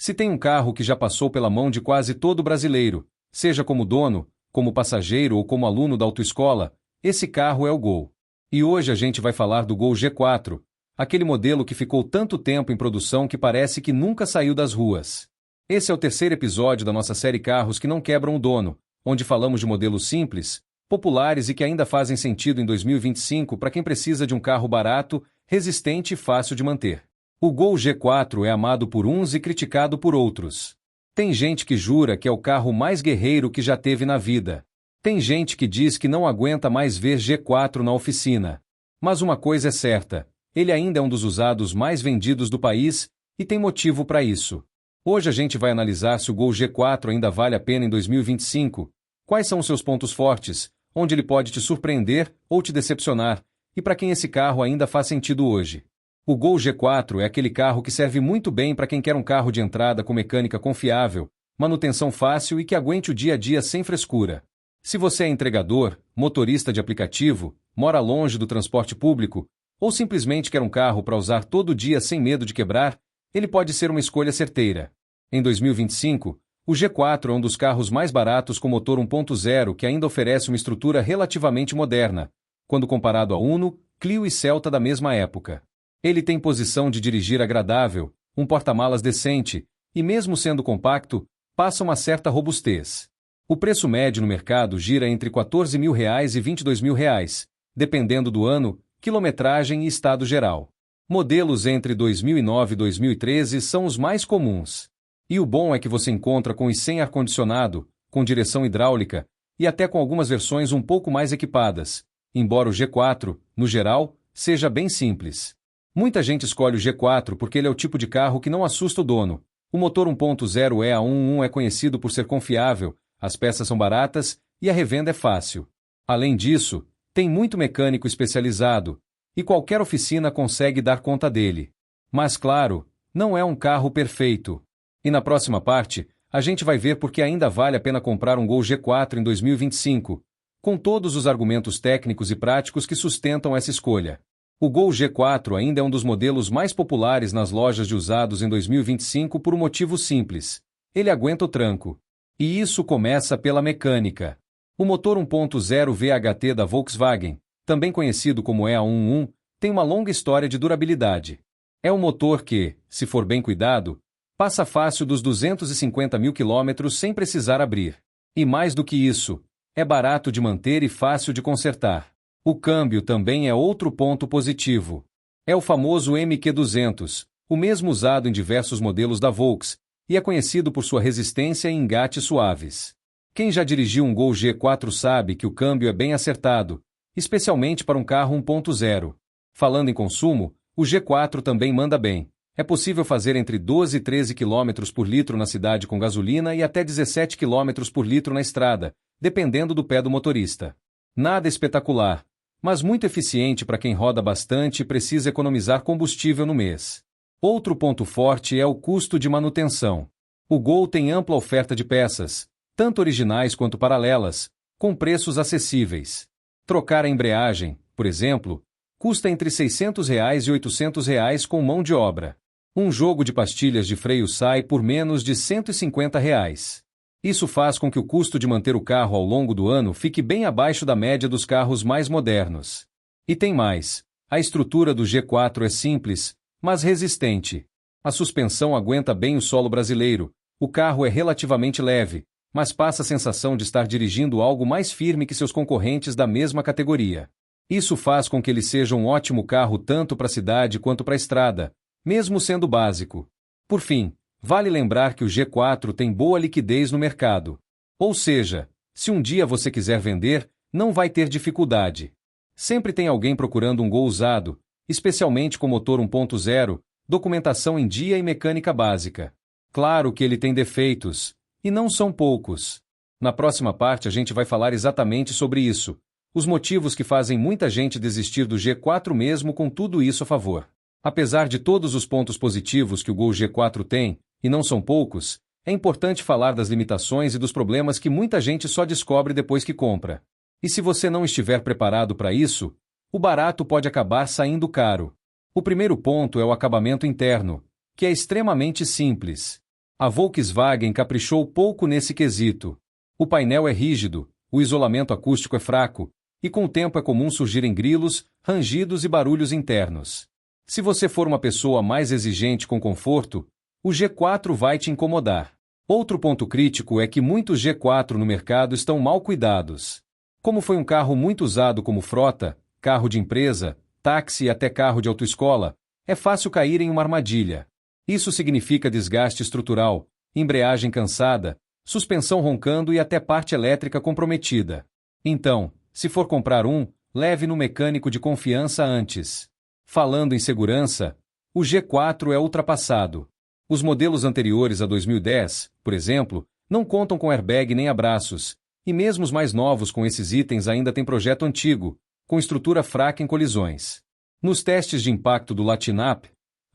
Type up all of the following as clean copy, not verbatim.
Se tem um carro que já passou pela mão de quase todo brasileiro, seja como dono, como passageiro ou como aluno da autoescola, esse carro é o Gol. E hoje a gente vai falar do Gol G4, aquele modelo que ficou tanto tempo em produção que parece que nunca saiu das ruas. Esse é o terceiro episódio da nossa série Carros que não quebram o dono, onde falamos de modelos simples, populares e que ainda fazem sentido em 2025 para quem precisa de um carro barato, resistente e fácil de manter. O Gol G4 é amado por uns e criticado por outros. Tem gente que jura que é o carro mais guerreiro que já teve na vida. Tem gente que diz que não aguenta mais ver G4 na oficina. Mas uma coisa é certa, ele ainda é um dos usados mais vendidos do país e tem motivo para isso. Hoje a gente vai analisar se o Gol G4 ainda vale a pena em 2025, quais são os seus pontos fortes, onde ele pode te surpreender ou te decepcionar, e para quem esse carro ainda faz sentido hoje. O Gol G4 é aquele carro que serve muito bem para quem quer um carro de entrada com mecânica confiável, manutenção fácil e que aguente o dia a dia sem frescura. Se você é entregador, motorista de aplicativo, mora longe do transporte público, ou simplesmente quer um carro para usar todo dia sem medo de quebrar, ele pode ser uma escolha certeira. Em 2025, o G4 é um dos carros mais baratos com motor 1.0 que ainda oferece uma estrutura relativamente moderna, quando comparado a Uno, Clio e Celta da mesma época. Ele tem posição de dirigir agradável, um porta-malas decente, e mesmo sendo compacto, passa uma certa robustez. O preço médio no mercado gira entre R$ 14.000 e R$ 22.000, dependendo do ano, quilometragem e estado geral. Modelos entre 2009 e 2013 são os mais comuns. E o bom é que você encontra com os sem ar-condicionado, com direção hidráulica, e até com algumas versões um pouco mais equipadas, embora o G4, no geral, seja bem simples. Muita gente escolhe o G4 porque ele é o tipo de carro que não assusta o dono. O motor 1.0 EA11 é conhecido por ser confiável, as peças são baratas e a revenda é fácil. Além disso, tem muito mecânico especializado, e qualquer oficina consegue dar conta dele. Mas claro, não é um carro perfeito. E na próxima parte, a gente vai ver por que ainda vale a pena comprar um Gol G4 em 2025, com todos os argumentos técnicos e práticos que sustentam essa escolha. O Gol G4 ainda é um dos modelos mais populares nas lojas de usados em 2025 por um motivo simples. Ele aguenta o tranco. E isso começa pela mecânica. O motor 1.0 VHT da Volkswagen, também conhecido como EA11, tem uma longa história de durabilidade. É um motor que, se for bem cuidado, passa fácil dos 250.000 quilômetros sem precisar abrir. E mais do que isso, é barato de manter e fácil de consertar. O câmbio também é outro ponto positivo. É o famoso MQ200, o mesmo usado em diversos modelos da Volks, e é conhecido por sua resistência e engates suaves. Quem já dirigiu um Gol G4 sabe que o câmbio é bem acertado, especialmente para um carro 1.0. Falando em consumo, o G4 também manda bem. É possível fazer entre 12 e 13 km por litro na cidade com gasolina e até 17 km por litro na estrada, dependendo do pé do motorista. Nada espetacular, mas muito eficiente para quem roda bastante e precisa economizar combustível no mês. Outro ponto forte é o custo de manutenção. O Gol tem ampla oferta de peças, tanto originais quanto paralelas, com preços acessíveis. Trocar a embreagem, por exemplo, custa entre R$ 600 e R$ 800 com mão de obra. Um jogo de pastilhas de freio sai por menos de R$ 150. Isso faz com que o custo de manter o carro ao longo do ano fique bem abaixo da média dos carros mais modernos. E tem mais. A estrutura do G4 é simples, mas resistente. A suspensão aguenta bem o solo brasileiro, o carro é relativamente leve, mas passa a sensação de estar dirigindo algo mais firme que seus concorrentes da mesma categoria. Isso faz com que ele seja um ótimo carro tanto para a cidade quanto para a estrada, mesmo sendo básico. Por fim, vale lembrar que o G4 tem boa liquidez no mercado. Ou seja, se um dia você quiser vender, não vai ter dificuldade. Sempre tem alguém procurando um Gol usado, especialmente com motor 1.0, documentação em dia e mecânica básica. Claro que ele tem defeitos, e não são poucos. Na próxima parte a gente vai falar exatamente sobre isso, os motivos que fazem muita gente desistir do G4 mesmo com tudo isso a favor. Apesar de todos os pontos positivos que o Gol G4 tem, e não são poucos, é importante falar das limitações e dos problemas que muita gente só descobre depois que compra. E se você não estiver preparado para isso, o barato pode acabar saindo caro. O primeiro ponto é o acabamento interno, que é extremamente simples. A Volkswagen caprichou pouco nesse quesito. O painel é rígido, o isolamento acústico é fraco, e com o tempo é comum surgirem grilos, rangidos e barulhos internos. Se você for uma pessoa mais exigente com conforto, o G4 vai te incomodar. Outro ponto crítico é que muitos G4 no mercado estão mal cuidados. Como foi um carro muito usado como frota, carro de empresa, táxi e até carro de autoescola, é fácil cair em uma armadilha. Isso significa desgaste estrutural, embreagem cansada, suspensão roncando e até parte elétrica comprometida. Então, se for comprar um, leve no mecânico de confiança antes. Falando em segurança, o G4 é ultrapassado. Os modelos anteriores a 2010, por exemplo, não contam com airbag nem abraços, e mesmo os mais novos com esses itens ainda têm projeto antigo, com estrutura fraca em colisões. Nos testes de impacto do Latinap,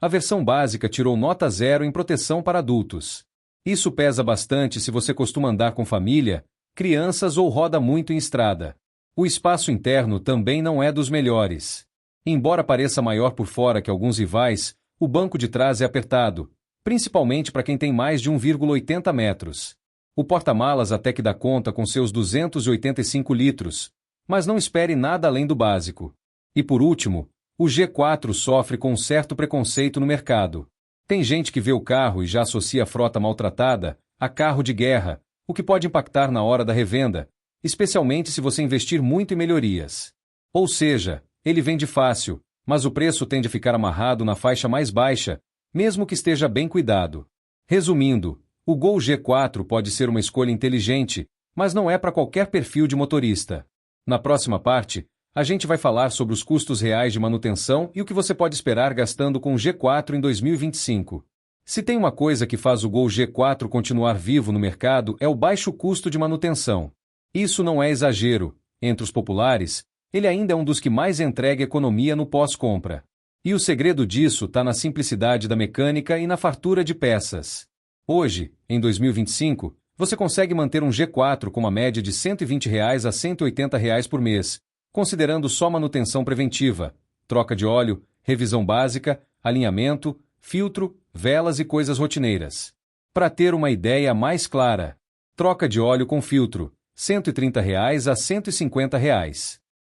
a versão básica tirou nota 0 em proteção para adultos. Isso pesa bastante se você costuma andar com família, crianças ou roda muito em estrada. O espaço interno também não é dos melhores. Embora pareça maior por fora que alguns rivais, o banco de trás é apertado, principalmente para quem tem mais de 1,80 metros. O porta-malas até que dá conta com seus 285 litros, mas não espere nada além do básico. E por último, o G4 sofre com um certo preconceito no mercado. Tem gente que vê o carro e já associa a frota maltratada a carro de guerra, o que pode impactar na hora da revenda, especialmente se você investir muito em melhorias. Ou seja, ele vende fácil, mas o preço tende a ficar amarrado na faixa mais baixa, mesmo que esteja bem cuidado. Resumindo, o Gol G4 pode ser uma escolha inteligente, mas não é para qualquer perfil de motorista. Na próxima parte, a gente vai falar sobre os custos reais de manutenção e o que você pode esperar gastando com o G4 em 2025. Se tem uma coisa que faz o Gol G4 continuar vivo no mercado é o baixo custo de manutenção. Isso não é exagero. Entre os populares, ele ainda é um dos que mais entrega economia no pós-compra. E o segredo disso está na simplicidade da mecânica e na fartura de peças. Hoje, em 2025, você consegue manter um G4 com uma média de R$ 120 a R$ 180 por mês, considerando só manutenção preventiva, troca de óleo, revisão básica, alinhamento, filtro, velas e coisas rotineiras. Para ter uma ideia mais clara, troca de óleo com filtro, R$ 130 a R$ 150.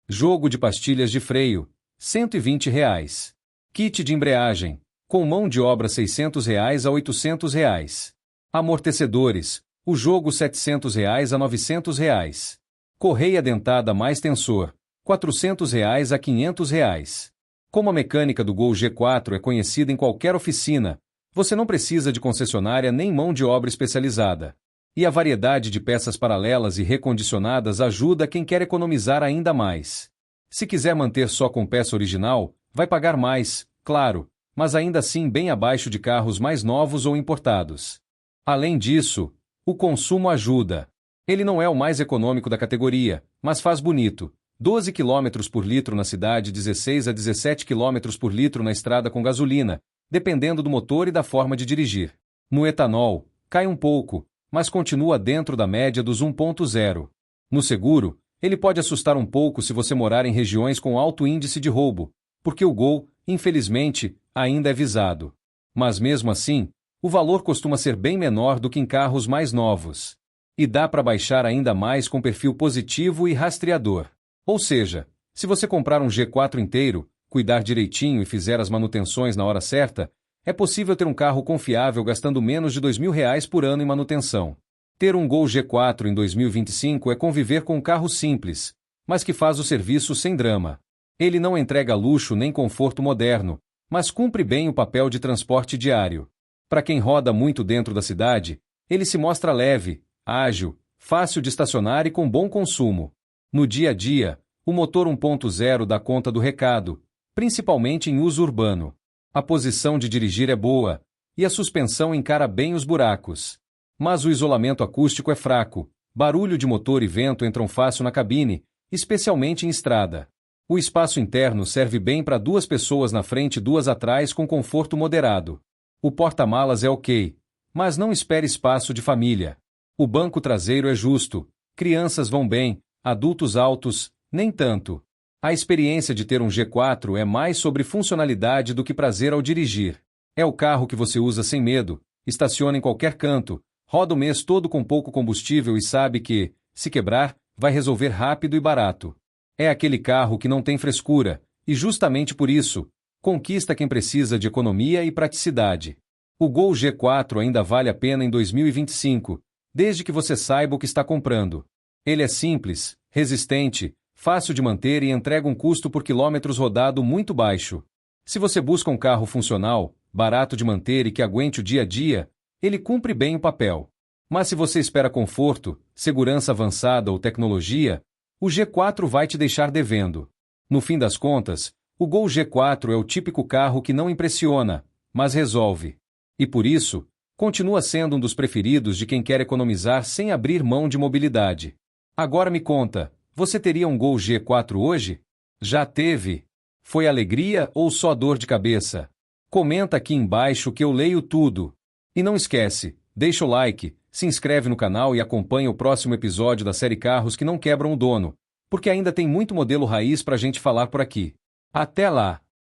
Jogo de pastilhas de freio, R$ 120. Kit de embreagem, com mão de obra R$ 600 a R$ 800. Amortecedores, o jogo R$ 700 a R$ 900. Correia dentada mais tensor, R$ 400 a R$ 500. Como a mecânica do Gol G4 é conhecida em qualquer oficina, você não precisa de concessionária nem mão de obra especializada. E a variedade de peças paralelas e recondicionadas ajuda quem quer economizar ainda mais. Se quiser manter só com peça original, vai pagar mais, claro, mas ainda assim bem abaixo de carros mais novos ou importados. Além disso, o consumo ajuda. Ele não é o mais econômico da categoria, mas faz bonito. 12 km por litro na cidade, 16 a 17 km por litro na estrada com gasolina, dependendo do motor e da forma de dirigir. No etanol, cai um pouco, mas continua dentro da média dos 1.0. No seguro, ele pode assustar um pouco se você morar em regiões com alto índice de roubo, porque o Gol, infelizmente, ainda é visado. Mas mesmo assim, o valor costuma ser bem menor do que em carros mais novos. E dá para baixar ainda mais com perfil positivo e rastreador. Ou seja, se você comprar um G4 inteiro, cuidar direitinho e fizer as manutenções na hora certa, é possível ter um carro confiável gastando menos de R$ 2.000 por ano em manutenção. Ter um Gol G4 em 2025 é conviver com um carro simples, mas que faz o serviço sem drama. Ele não entrega luxo nem conforto moderno, mas cumpre bem o papel de transporte diário. Para quem roda muito dentro da cidade, ele se mostra leve, ágil, fácil de estacionar e com bom consumo. No dia a dia, o motor 1.0 dá conta do recado, principalmente em uso urbano. A posição de dirigir é boa, e a suspensão encara bem os buracos. Mas o isolamento acústico é fraco, barulho de motor e vento entram fácil na cabine, especialmente em estrada. O espaço interno serve bem para 2 pessoas na frente e 2 atrás com conforto moderado. O porta-malas é ok, mas não espere espaço de família. O banco traseiro é justo, crianças vão bem, adultos altos, nem tanto. A experiência de ter um G4 é mais sobre funcionalidade do que prazer ao dirigir. É o carro que você usa sem medo, estaciona em qualquer canto, roda o mês todo com pouco combustível e sabe que, se quebrar, vai resolver rápido e barato. É aquele carro que não tem frescura, e justamente por isso, conquista quem precisa de economia e praticidade. O Gol G4 ainda vale a pena em 2025, desde que você saiba o que está comprando. Ele é simples, resistente, fácil de manter e entrega um custo por quilômetros rodado muito baixo. Se você busca um carro funcional, barato de manter e que aguente o dia a dia, ele cumpre bem o papel. Mas se você espera conforto, segurança avançada ou tecnologia, o G4 vai te deixar devendo. No fim das contas, o Gol G4 é o típico carro que não impressiona, mas resolve. E por isso, continua sendo um dos preferidos de quem quer economizar sem abrir mão de mobilidade. Agora me conta, você teria um Gol G4 hoje? Já teve? Foi alegria ou só dor de cabeça? Comenta aqui embaixo que eu leio tudo. E não esquece, deixa o like, se inscreve no canal e acompanha o próximo episódio da série Carros que não quebram o dono, porque ainda tem muito modelo raiz pra gente falar por aqui. Até lá!